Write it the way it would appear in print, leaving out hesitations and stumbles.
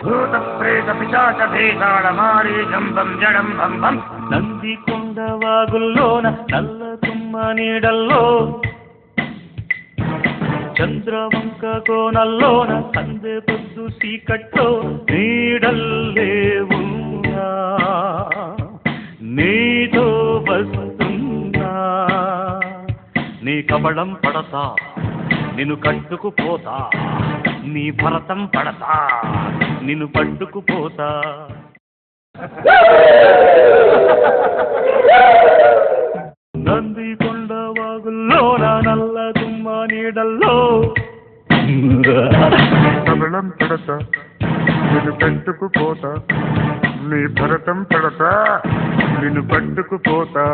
భూత ప్రేత పిశాచ భేతాళ మారీ జంబం జడం బంబం. నంది కొండ వాగుల్లోన నల్ల తుమ్మ నీడల్లో, చంద్రవంక కోనల్లోన సందే పొద్దు సీకట్లో నీడల్లే ఉన్నా, నీతో వస్తున్నా. నీ కబళం పడతా, నిన్ను కట్టుకుపోతా, నీ భరతం పడతా, నిన్ను పట్టుకుపోతా. నంది కొండ వాగుల్లోన నల్ల తుమ్మ నీడల్లో, కబళం పడతా, నిన్ను కట్టుకుపోతా, నీ భరతం పడతా, నిన్ను పట్టుకుపోతా.